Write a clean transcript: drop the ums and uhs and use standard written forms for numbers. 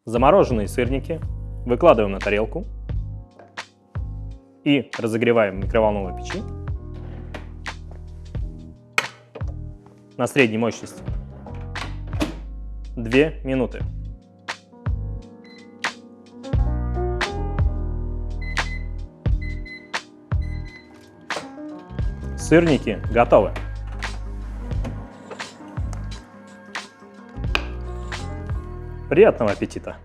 Замороженные сырники выкладываем на тарелку и разогреваем в микроволновой печи на средней мощности 2 минуты. Сырники готовы. Приятного аппетита!